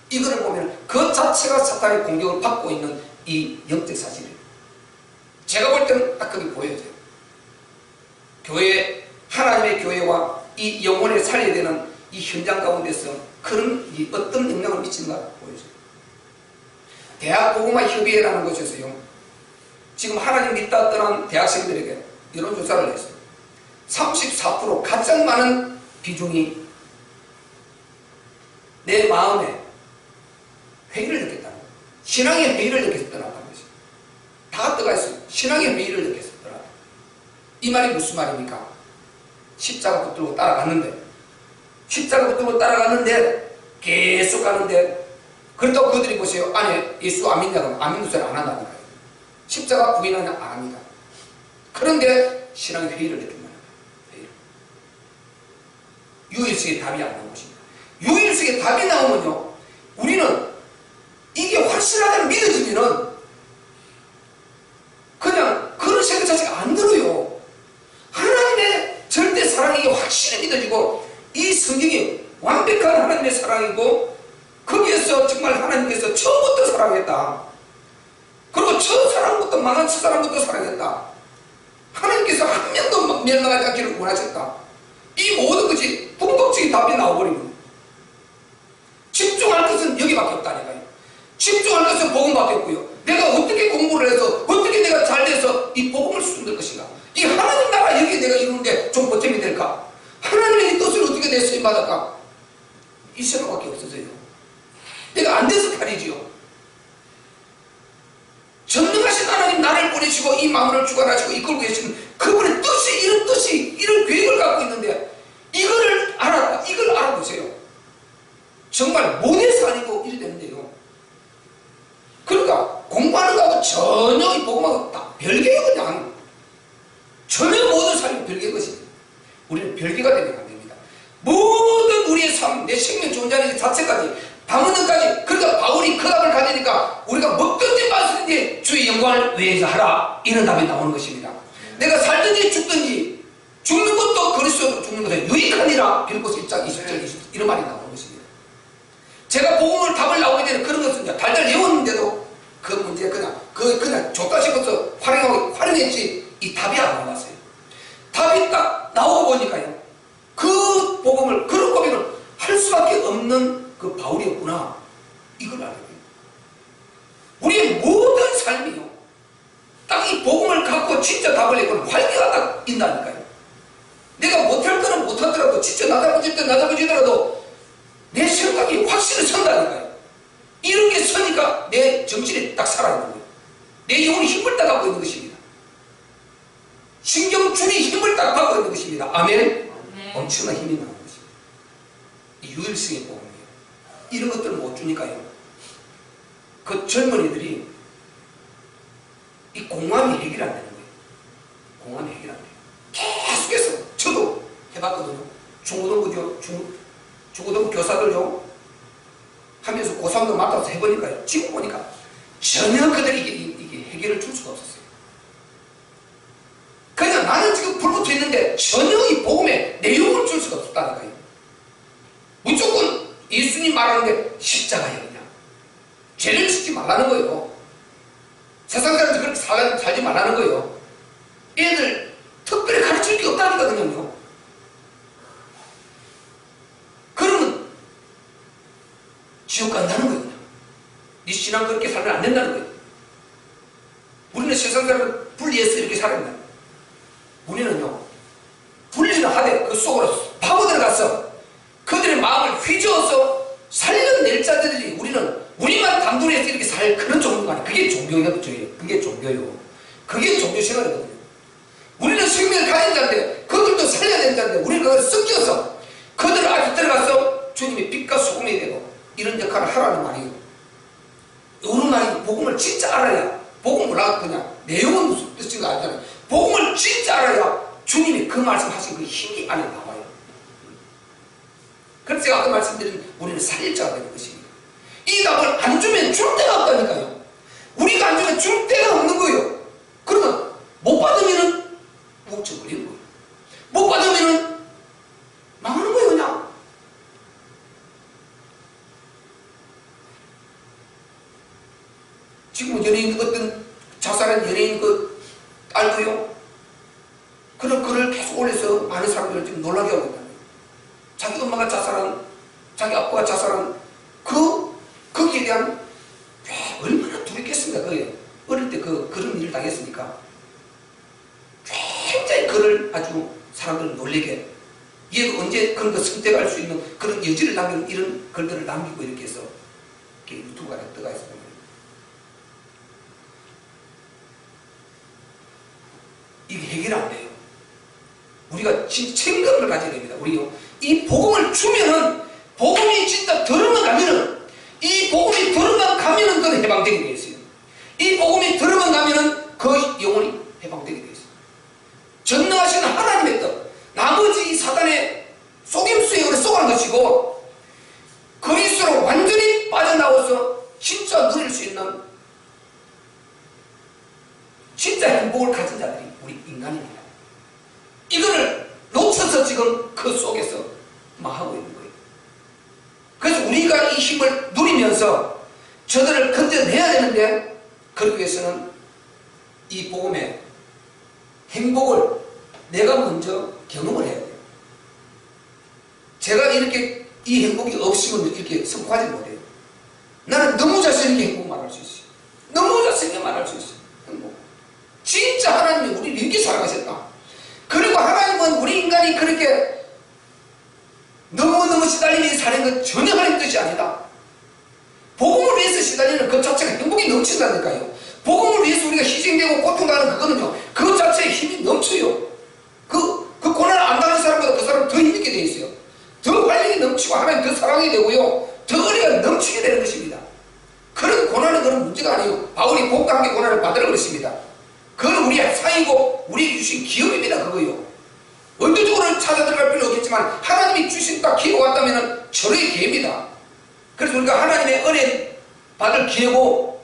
이거를 보면 그 자체가 사탄의 공격을 받고 있는 이 영적 사실이에요. 제가 볼 때는 딱 그게 보여져요. 교회, 하나님의 교회와 이 영혼을 살려야 되는 이 현장 가운데서 그런 어떤 영향을 미치는가 보여져요. 대학 고구마 협의회라는 곳에서요, 지금 하나님 믿다 떠난 대학생들에게 여론조사를 했어요. 34% 가장 많은 비중이 내 마음에 회의를 느꼈다는 거예요. 신앙의 회의를 느껴서 떠났다는 거죠. 다 떠가 있어요. 신앙의 회의를 느껴서 떠났다. 이 말이 무슨 말입니까? 십자가 붙들고 따라갔는데, 계속 가는데, 그렇다고 그들이 보세요. 아니, 예수 안 믿냐? 그러면 안 믿는 소리 안 한다니까요. 십자가 부인하냐? 안 합니다. 그런데 신앙의 회의를 느낀다는 거예요. 유일성의 답이 안 나온 것입니다. 유일성의 답이 나오면요, 우리는 이게 확실하다는 믿어지면은 그냥 그런 생각 자체가 안 들어요. 하나님의 절대 사랑이 확실히 믿어지고, 이 성경이 완벽한 하나님의 사랑이고, 거기에서 정말 하나님께서 처음부터 사랑했다. 그리고 첫 사랑부터 망한 첫 사랑부터 사랑했다. 하나님께서 한 명도 멸망하지 않기를 원하셨다. 이 모든 것이 궁극적인 답이 나와버리는, 집중할 것은 여기밖에 없다니까요. 집중할 것은 복음밖에 없고요. 내가 어떻게 공부를 해서 어떻게 내가 잘 돼서 이 복음을 수준될 것인가. 이 하나님 나라 여기 내가 이루는데 좀 보탬이 될까. 하나님의 이 뜻을 어떻게 내 쓰임받을까. 이 생각밖에 없어서요. 내가 안 돼서 팔이지요. 전능하신 하나님 나를 보내시고 이 마음을 주관하시고 이끌고 계시는 그분의 뜻이 이런 계획을 갖고 있는데, 이거를 알았다. 이걸 알아보세요. 정말 못해서 아니고 이래 되는데요. 그러니까 공부하는 거하고 전혀 이 복음하고 다 별개예요. 그냥 전혀 모든 삶이 별개의 것입니다. 우리는 별개가 되면 안 됩니다. 모든 우리의 삶, 내 생명 존재하는 자체까지, 방언까지. 그러니까 바울이 그 답을 가지니까 우리가 먹든지 마시든지 주의 영광을 위해서 하라, 이런 답이 나오는 것입니다. 내가 살든지 죽든지, 죽는 것도 그리스도로 죽는 것은 유익하니라. 빌립보서 1장 20절 20 이런 말이 나오는 것입니다. 제가 복음을 답을 나오게 되는 그런 것은 달달 외웠는데도 그 문제 그냥 줬다 싶어서 활용했지 이 답이 안 나왔어요. 답이 딱 나오고 보니까요, 그 복음을, 그런 고백을 할 수밖에 없는 그 바울이었구나, 이걸 알게 돼요. 우리의 모든 삶이요, 딱 이 복음을 갖고 진짜 답을 내고는 활기가 딱 있다니까요. 내가 못할 거는 못하더라도, 진짜 나잡아지더라도 내 생각이 확실히 선다니까요. 이런 게 서니까 내 정신이 딱 살아있는 거예요. 내 영혼이 힘을 딱 갖고 있는 것입니다. 신경줄이 힘을 딱 갖고 있는 것입니다. 아멘. 엄청난 힘이 나는 것입니다. 이 유일성의 복음이에요. 이런 것들을 못 주니까요, 그 젊은이들이 이 공허함이 해결 안 되는 거예요. 공허함이 해결 안 돼요. 계속해서 저도 해봤거든요. 중고등부 교사들요 하면서 고3도 맡아서 해보니까요, 지금 보니까 전혀 그들이 이게 해결을 줄 수가 없었어요. 그냥 십자가니까요. 무조건 예수님 말하는 게 십자가예요. 그냥 죄를 짓지 말라는 거예요. 세상 사람들 그렇게 살지 말라는 거예요. 애들 특별히 가르칠 게 없다니까 그냥요. 그러면 지옥 간다는 거예요. 그냥 네 신앙 그렇게 살면 안 된다는 거예요. 우리는 세상 사람을 분리해서 이렇게 살았나? 우리는요, 분리는 하되 그 속으로 파고 들어가서 그들의 마음을 휘저어서 살려낼 자들이 우리만 단둘이서 이렇게 살 그런 종교가 아니에요. 그게 종교예요. 그게 종교요. 그게 종교 생활이거든요. 우리는 생명을 가진 자인데 그들도 살려야 되는 자인데 우리는 그걸 섞여서 그들 아주 들어가서 주님의 빛과 소금이 되고 이런 역할을 하라는 말이에요. 어느 말이 복음을 진짜 알아야 복음 몰라도 그냥 내용은 무슨 뜻인가 알잖아요. 복음을 진짜 알아야 주님이 그 말씀하신 그 힘이 안에 나와요. 그래서 제가 아까 말씀드린 우리는 살릴 자가 되는 것입니다. 이 답을 안 주면 줄 데가 없다니까요. 우리가 안 주면 줄 데가 없는 거예요. 그러면 못 받으면은 묵혀 버리는 거예요. 못 받으면은 망하는 거예요, 그냥. 지금 연예인 어떤 자살한 연예인 그 알고요. 그런 글을 계속 올려서 많은 사람들을 지금 놀라게 하고 있다는 거예요. 자기 엄마가 자살한, 자기 아빠가 자살한 거기에 대한 얼마나 두렵겠습니까? 그게 어릴 때 그런 일을 당했으니까 굉장히 그를 아주 사람들을 놀리게 얘가 언제 그런 거 선택할 수 있는 그런 여지를 남기는 이런 글들을 남기고 이렇게 해서 이렇게 유튜브가 떠가 있습니다. 이게 해결 안 돼요. 우리가 진짜 책임감을 가져야 됩니다. 우리요. 이 복음을 주면은 복음이 진짜 들으면 가면은 이 복음이 들으면 가면은 그는 해방되게 되어 있어요. 이 복음이 들으면 가면은 그 영혼이 해방되게 되어 있어요. 전능하신 하나님의 뜻, 나머지 이 사단의 속임수에 우리 속아는 것이고 그리스도로 완전히 빠져나와서 진짜 누릴 수 있는 진짜 행복을 가진 자들이 우리 인간입니다. 이거를 놓쳐서 지금 그 속에서 망하고 있는 거예요. 그래서 우리가 이 힘을 누리면서 저들을 건져내야 되는데 그러기 위해서는 이 복음의 행복을 내가 먼저 경험을 해야 돼요. 제가 이렇게 이 행복이 없으면 이렇게 선포하지 못해요. 나는 너무 자신있게 행복 말할 수 있어요. 너무 자신있게 말할 수 있어요. 행복. 진짜 하나님이 우리를 이렇게 사랑하셨다. 그리고 하나님은 우리 인간이 그렇게 너무너무 시달리면서 사는 건 전혀 하나님 뜻이 아니다. 복음을 위해서 시달리는 그 자체가 행복이 넘친다니까요. 복음을 위해서 우리가 희생되고 고통당하는 그거는요, 그 자체에 힘이 넘쳐요. 그 고난을 안 당하는 사람보다 그 사람 더 힘있게 되어 있어요. 더 활력이 넘치고 하나님 더 사랑이 되고요, 더 은혜가 넘치게 되는 것입니다. 그런 고난은 그런 문제가 아니에요. 바울이 복과 함께 고난을 받으라고 그랬습니다. 그건 우리의 사이고 우리에게 주신 기업입니다. 그거요. 원도적으로 찾아 들어갈 필요 없겠지만 하나님이 주신 딱 기회가 왔다면 절호의 기회입니다. 그래서 우리가 하나님의 은혜 받을 기회고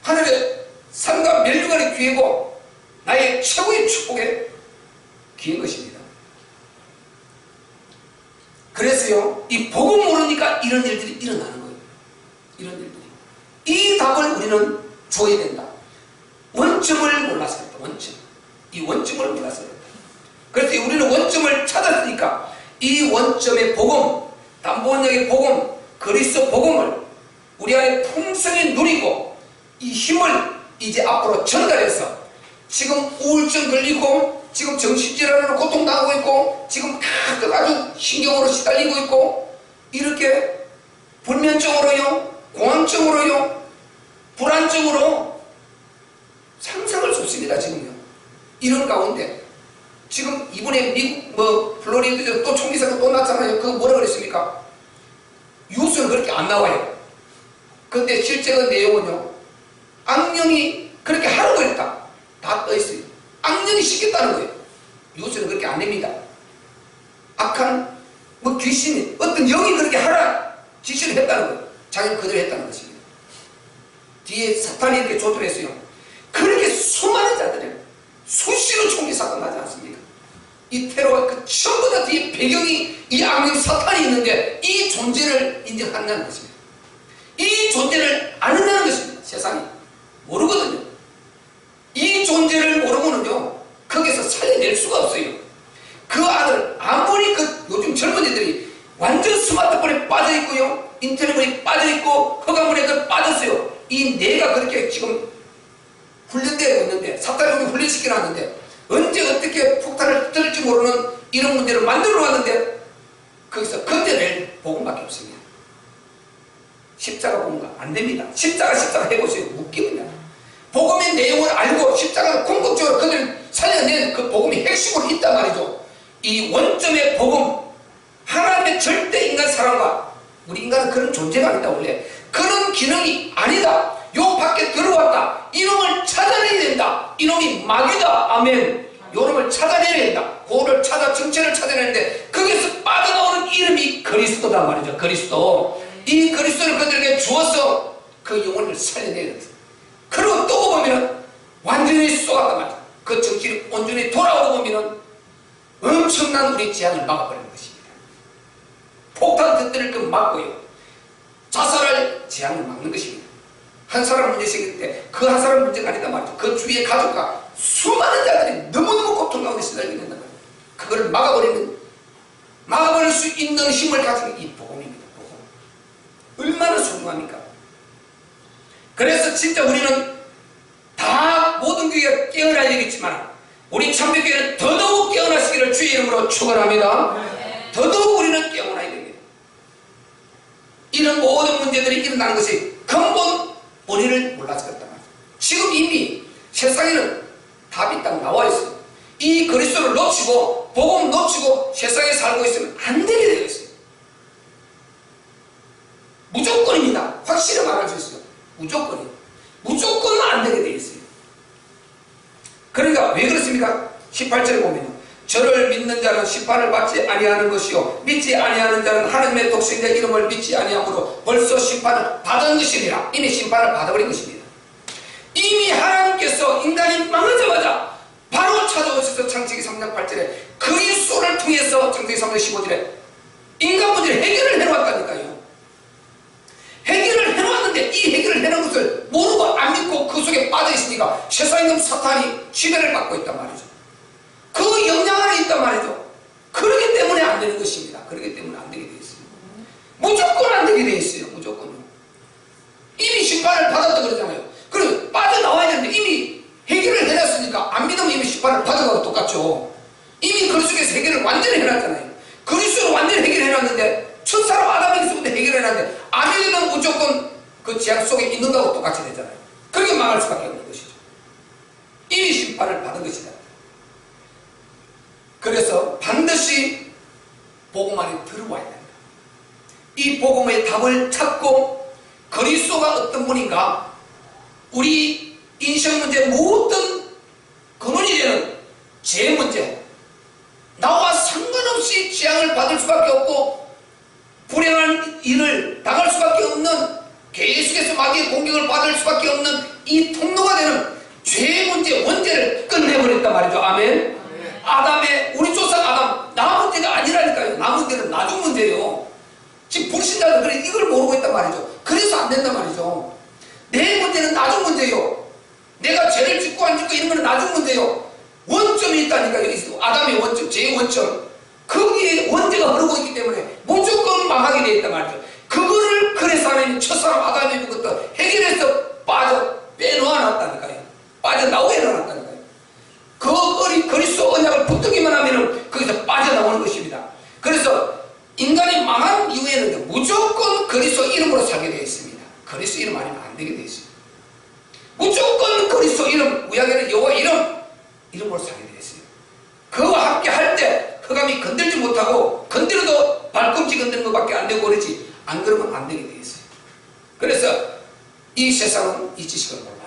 하나님의 삶과 멸류관의 기회고 나의 최고의 축복의 기회인 것입니다. 그래서요, 이 복음 모르니까 이런 일들이 일어나는 거예요. 이런 일들이. 이 답을 우리는 줘야 된다. 원점을 몰라서 그랬다. 원점. 이 원점을 몰라서 그랬다. 그래서 우리는 원점을 찾았으니까 이 원점의 복음, 담보원역의 복음, 그리스도 복음을 우리 안에 풍성히 누리고 이 힘을 이제 앞으로 전달해서 지금 우울증 걸리고 지금 정신질환으로 고통당하고 있고 지금 가끔 아주 신경으로 시달리고 있고 이렇게 불면증으로요, 공황증으로요, 불안증으로 상상할 수 없습니다. 지금요. 이런 가운데 지금 이번에 미국 플로리다에서 또 총기 사건 또 났잖아요. 그거 뭐라 그랬습니까? 뉴스는 그렇게 안 나와요. 근데 실제 그 내용은요, 악령이 그렇게 하라고 했다. 다 떠있어요. 악령이 시켰다는 거예요. 뉴스는 그렇게 안 냅니다. 악한 귀신이 어떤 영이 그렇게 하라 지시를 했다는 거예요. 자기는 그대로 했다는 것입니다. 뒤에 사탄이 이렇게 조절했어요. 그렇게 수많은 자들이 수시로 총기 사건 나지 않습니까? 이 테러가 전부 다 뒤에 배경이 이 악령 사탄이 있는데 이 존재를 인정한다는 것입니다. 이 존재를 아는다는 것입니다. 세상이 모르거든요. 이 존재를 모르면은요 거기서 살려낼 수가 없어요. 그 아들 아무리 그 요즘 젊은이들이 완전 스마트폰에 빠져있고요, 인터넷에 빠져있고 허가문에 그 빠졌어요. 이 뇌가 그렇게 지금 훈련되어 있는데, 사탄이 우리 훈련시켜놨는데 언제 어떻게 폭탄을 뜰지 모르는 이런 문제를 만들어 놨는데 거기서 건져낼 복음밖에 없습니다. 십자가 복음가 안 됩니다. 십자가 해보세요. 웃깁니다. 복음의 내용을 알고 십자가를 궁극적으로 그들을 살려낸 그 복음이 핵심으로 있단 말이죠. 이 원점의 복음, 하나님의 절대 인간 사랑과, 우리 인간은 그런 존재가 아니다. 원래 그런 기능이 아니다. 요 밖에 들어왔다. 이놈을 찾아내야 된다. 이놈이 마귀다. 아멘. 요놈을 찾아내야 된다. 그거를 찾아 정체를 찾아내는데 거기서 빠져나오는 이름이 그리스도단 말이죠. 그리스도. 이 그리스도를 그들에게 주어서 그 영혼을 살려내야 된다. 그리고 또 보면 완전히 쏘았단 말이죠. 그 정신이 온전히 돌아오고 보면 엄청난 우리 재앙을 막아버리는 것입니다. 폭탄 터뜨릴 거 막고요, 자살할 재앙을 막는 것입니다. 한 사람 문제 생길 때 그 한 사람 문제가 아니다 말이죠. 그 주위의 가족과 수많은 자들이 너무너무 고통 가운데 시달리게 된단 말이에요. 그거를 막아버릴 수 있는 힘을 가진 이 복음입니다. 복음. 얼마나 소중합니까? 그래서 진짜 우리는 다 모든 교회가 깨어나야 되겠지만 우리 참배교회는 더더욱 깨어나시기를 주의 이름으로 축원합니다. 더더욱 우리는 깨어나야 됩니다. 이런 모든 문제들이 일어나는 것이 근본 원인을 몰라서 그렇단 말이에요. 지금 이미 세상에는 답이 딱 나와 있어요. 이 그리스도를 놓치고 복음 놓치고 세상에 살고 있으면 안 되게 되어 있어요. 무조건입니다. 확실히 말할 수 있어요. 무조건이에요. 무조건 안 되게 되어 있어요. 그러니까 왜 그렇습니까? 18절에 보면 저를 믿는 자는 심판을 받지 아니하는 것이요 믿지 아니하는 자는 하나님의 독생자 이름을 믿지 아니하므로 벌써 심판을 받은 것이니라. 이미 심판을 받아버린 것입니다. 이미 하나님께서 인간이 망하자마자 바로 찾아오셔서 창세기 3장 8절에 그리스도를 통해서 창세기 3장 15절에 인간 문제를 해결을 해놓았다니까요. 해결을 해놓았는데 이 해결을 해놓은 것을 모르고 안 믿고 그 속에 빠져있으니까 세상의 사탄이 지배를 받고 있단 말이죠. 그 영향 안에 있단 말이죠. 그렇기 때문에 안 되는 것입니다. 그렇기 때문에 안 되게 되어 있어요. 무조건 안 되게 되어 있어요. 무조건요. 이미 심판을 받았다 그러잖아요. 그리고 빠져나와야 되는데 이미 해결을 해놨으니까 안 믿으면 이미 심판을 받아가고 똑같죠. 이미 그 속에서 해결을 완전히 해놨잖아요. 그리스도로 완전히 해결해놨는데 첫 사람 아담에게서부터 해결해놨는데 안 믿으면 무조건 그 재앙 속에 있는 거하고 똑같이 되잖아요. 그렇게 망할 수밖에 없는 것이죠. 이미 심판을 받은 것이다. 그래서 반드시 복음 안에 들어와야 됩니다. 이 복음의 답을 찾고 그리스도가 어떤 분인가, 우리 인생 문제 모든 근원이 되는 죄 문제, 나와 상관없이 재앙을 받을 수밖에 없고 불행한 일을 당할 수밖에 없는, 계속해서 마귀의 공격을 받을 수밖에 없는 이 통로가 되는 죄 문제, 원죄를 끝내버렸단 말이죠. 아멘. 아담의, 우리 조상 아담, 나 문제가 아니라니까요. 나 문제는 나중 문제예요. 지금 불신자들 그래 이걸 모르고 있단 말이죠. 그래서 안 된단 말이죠. 내 문제는 나중 문제예요. 내가 죄를 짓고 안 짓고 이런 거는 나중 문제예요. 원점이 있다니까요. 아담의 원점, 죄의 원점. 거기에 원죄가 흐르고 있기 때문에 무조건 망하게 되어 있단 말이죠. 그거를 그래서 하나님 첫사람 아담의 것도 해결해서 빼놓아놨다니까요. 빠져나오게 해놨다니까요. 그 그리스도 언약을 붙들기만 하면 거기서 빠져나오는 것입니다. 그래서 인간이 망한 이후에는 무조건 그리스도 이름으로 살게 되어 있습니다. 그리스도 이름 아니면 안 되게 되어 있습니다. 무조건 그리스도 이름, 구약에는 여호와 이름으로 살게 되어 있어요. 그와 함께 할 때 흑암이 건들지 못하고 건드려도 발꿈치 건드는 것밖에 안 되고 그러지, 안 그러면 안 되게 되어 있어요. 그래서 이 세상은 이 지식을 몰라요.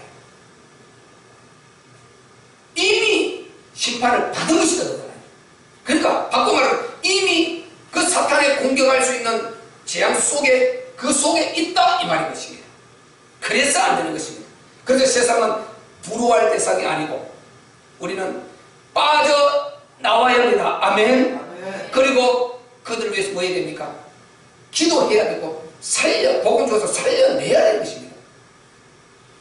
이미 심판을 받은 것이다 그러잖아요. 그러니까 바꿔 말하면 이미 그 사탄에 공격할 수 있는 재앙 속에, 그 속에 있다 이 말인 것입니다. 그래서 안 되는 것입니다. 그래서 세상은 부러워할 대상이 아니고 우리는 빠져나와야 합니다. 아멘. 그리고 그들을 위해서 뭐 해야 됩니까? 기도해야 되고 복음 줘서 살려내야 되는 것입니다.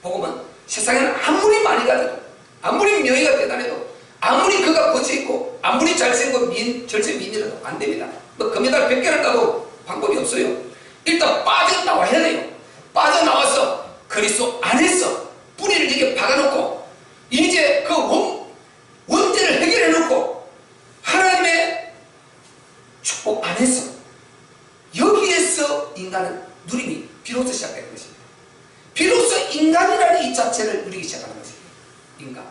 복음은 세상에는 아무리 많이 가져도, 아무리 명예가 대단해도, 아무리 그가 거쳐있고, 아무리 잘생기고 절세미인이라도 안 됩니다. 뭐 금메달 100개를 따도 방법이 없어요. 일단 빠져나와야 돼요. 빠져나와서 그리스도 안에서 뿌리를 이렇게 박아놓고 이제 그 원죄를 해결해놓고 하나님의 축복 안에서 여기에서 인간은 누림이 비로소 시작되는 것입니다. 비로소 인간이라는 이 자체를 누리기 시작하는 것입니다. 인간.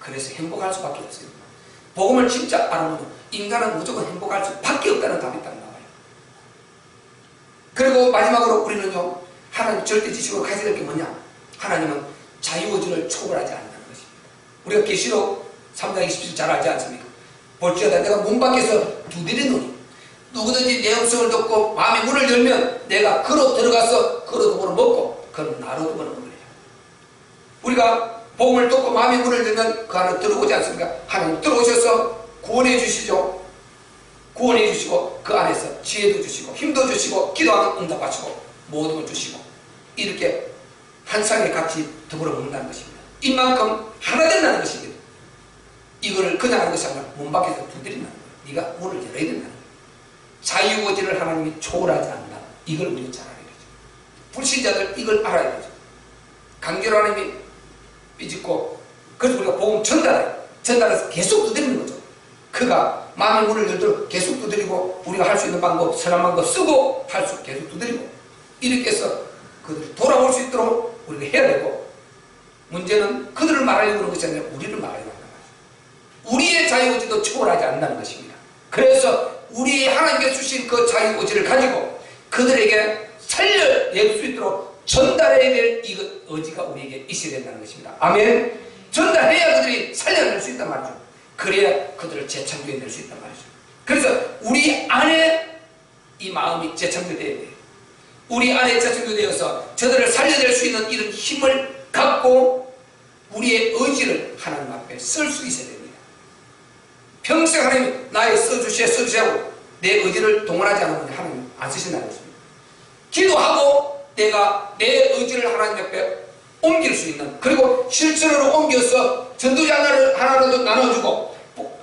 그래서 행복할 수밖에 없어요. 복음을 진짜 알아보면 인간은 무조건 행복할 수밖에 없다는 답이 딱 나와요. 그리고 마지막으로 우리는요, 하나님 절대 지식으로 가져야 될 게 뭐냐? 하나님은 자유의지를 초월하지 않는다는 것입니다. 우리가 계시록 3장 27절 잘 알지 않습니까? 볼지어다 내가 문 밖에서 두드리노니 누구든지 내 음성을 듣고 마음의 문을 열면 내가 그로 들어가서 그로 도구를 먹고 그는 나로 도구를 먹으리라. 우리가 복음을 듣고 마음의 문을 열면 그 안에 들어오지 않습니까? 하나님 들어오셔서 구원해 주시죠. 구원해 주시고 그 안에서 지혜도 주시고 힘도 주시고 기도하면 응답하시고 모든 걸 주시고 이렇게 한 상에 같이 더불어 먹는다는 것입니다. 이만큼 하나 된다는 것입니다. 이거를 그냥 하는 것이 아니라 문 밖에서 두드린다는 거예요. 네가 문을 열어야 된다는 거예요. 자유의지를 하나님이 초월하지 않는다. 이걸 우리는 잘 알아야 되죠. 불신자들 이걸 알아야 되죠. 강제로 하나님이 삐짓고 그래서 우리가 복음 전달해서 계속 두드리는 거죠. 그가 마음의 문을 열도록 계속 두드리고 우리가 할 수 있는 방법, 선한 방법 쓰고 할 수 계속 두드리고 이렇게 해서 그들이 돌아올 수 있도록 우리가 해야 되고 문제는 그들을 말하려고 하는 것이 아니라 우리를 말하려고 한다는 거죠. 우리의 자유의지도 초월하지 않는다는 것입니다. 그래서 우리 하나님께 주신 그 자유의지를 가지고 그들에게 살려낼 수 있도록 전달해야 될 이 의지가 우리에게 있어야 된다는 것입니다. 아멘. 전달해야 그들이 살려낼 수 있단 말이죠. 그래야 그들을 재창조해낼 수 있단 말이죠. 그래서 우리 안에 이 마음이 재창조되어야 돼요. 우리 안에 재창조되어서 저들을 살려낼 수 있는 이런 힘을 갖고 우리의 의지를 하나님 앞에 쓸 수 있어야 됩니다. 평생 하나님 나의 써주시라고 내 의지를 동원하지 않으면 하나님 안 쓰신다는 것입니다. 기도하고 내가 내 의지를 하나님 앞에 옮길 수 있는, 그리고 실천으로 옮겨서 전도자 하나라도 나눠주고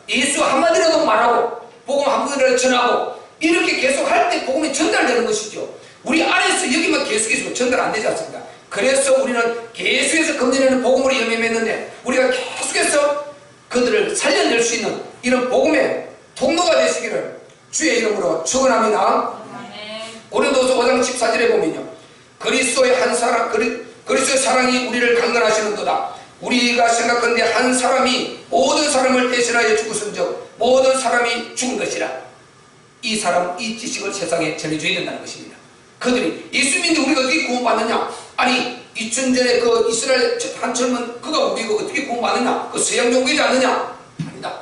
예수 한마디라도 말하고 복음 한마디라도 전하고 이렇게 계속 할 때 복음이 전달되는 것이죠. 우리 안에서 여기만 계속해서 전달 안 되지 않습니까? 그래서 우리는 계속해서 금년에는 복음으로 연명했는데 우리가 계속해서 그들을 살려낼 수 있는 이런 복음의 통로가 되시기를 주의 이름으로 축원합니다. 고린도서 5장 14절에 보면요, 그리스도의 사랑이 우리를 강건하시는도다. 우리가 생각하는데 한 사람이 모든 사람을 대신하여 죽었은즉 모든 사람이 죽은 것이라. 이 지식을 세상에 전해줘야 된다는 것입니다. 그들이 예수 믿는데 우리가 어떻게 구원받느냐? 아니 2000년 전에 그 이스라엘 한 젊은 그가 우리가 어떻게 구원받느냐? 그 서양 종교이지 않느냐? 아니다.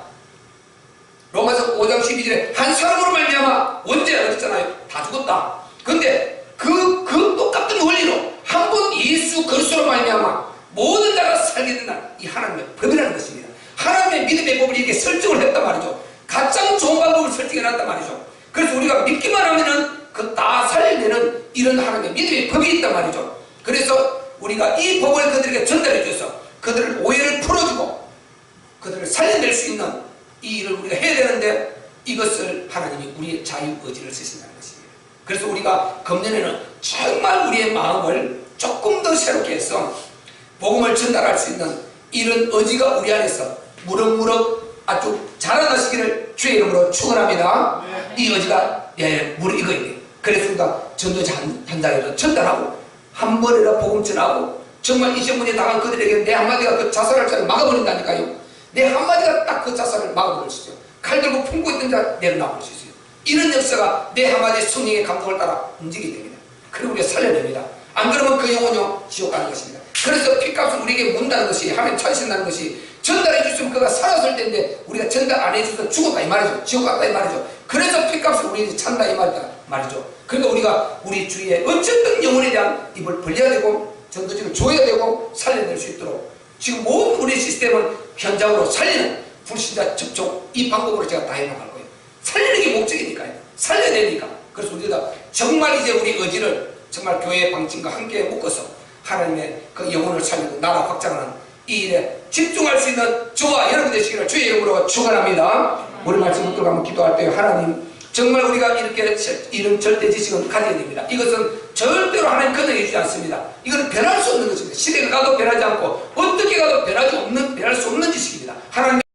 로마서 5장 12절에 한 사람으로 말미암아 원죄가 그랬잖아요. 다 죽었다. 근데 그 똑같은 원리로 한 번 예수 그리스도로 말미암아 모든 자가 살게 된다는 이 하나님의 법이라는 것입니다. 하나님의 믿음의 법을 이렇게 설정을 했단 말이죠. 가장 좋은 방법을 설정해놨단 말이죠. 그래서 우리가 믿기만 하면은 그 다 살려내는 이런 하나님의 믿음의 법이 있단 말이죠. 그래서 우리가 이 법을 그들에게 전달해 줘서 그들을 오해를 풀어주고 그들을 살려낼 수 있는 이 일을 우리가 해야 되는데 이것을 하나님이 우리의 자유의지를 쓰신다는 것입니다. 그래서 우리가 금년에는 정말 우리의 마음을 조금 더 새롭게 해서 복음을 전달할 수 있는 이런 의지가 우리 안에서 무럭무럭 아주 자라나시기를 주의 이름으로 축원합니다. 이 의지가 무르익어야 돼요. 그래서 우리가 전도자 한 장에도 전달하고 한 번이라 복음 전하고 정말 이 시험문에 당한 그들에게 내 한마디가 그 자살할 자를 막아버린다니까요. 내 한마디가 딱 그 자살을 막아버릴 수 있어요. 칼 들고 품고 있던 자 내려놔버릴 수 있어요. 이런 역사가 내 한마디의 성령의 감동을 따라 움직이게 됩니다. 그리고 우리가 살려냅니다. 안 그러면 그 영혼요 지옥 가는 것입니다. 그래서 핏값을 우리에게 문다는 것이 하나님 찾으신다는 것이 전달해 주시면 그가 살았을 때인데 우리가 전달 안 해줘서 죽었다 이 말이죠. 지옥 갔다 이 말이죠. 그래서 핏값을 우리에게 찬다 이 말이죠. 그러니까 우리가 우리 주위에 어쨌든 영혼에 대한 입을 벌려야 되고 전도지를 줘야 되고 살려낼 수 있도록 지금 모든 우리 시스템을 현장으로 살리는 불신자 접촉 이 방법으로 제가 다 해나갈 거예요. 살리는 게 목적이니까요. 살려야 되니까. 그래서 우리가 정말 이제 우리 의지를 정말 교회의 방침과 함께 묶어서 하나님의 그 영혼을 살리고 나라 확장하는 이 일에 집중할 수 있는 저와 여러분 되시기를 주의 이름으로 축원합니다. 우리 말씀 붙들고 한번 기도할 때 하나님 정말 우리가 이렇게 이런 절대 지식은 가져야 됩니다. 이것은 절대로 하나님 건너게 해주지 않습니다. 이거는 변할 수 없는 것입니다. 시대가 가도 변하지 않고 어떻게 가도 변할 수 없는 지식입니다. 하나님